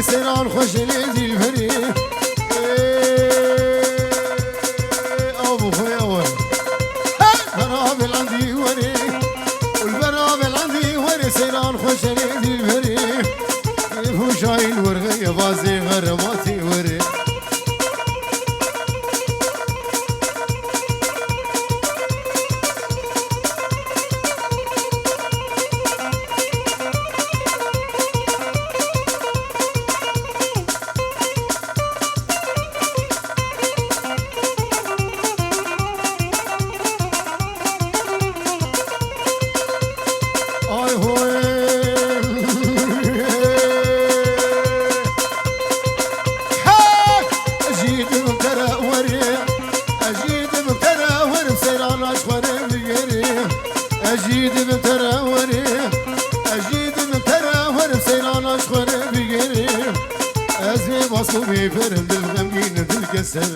سيران خوش ليدي الفري ابو خويا ور البرابل عندي وري والبرابل عندي وري سيران خوش ليدي الفري كيف شايل ورغي بازي غرماتي وري أجيد بتراوري أجيد بتراوري سيران أشخر بيجري أزمي بصوبي فرم بالغمين بالكسر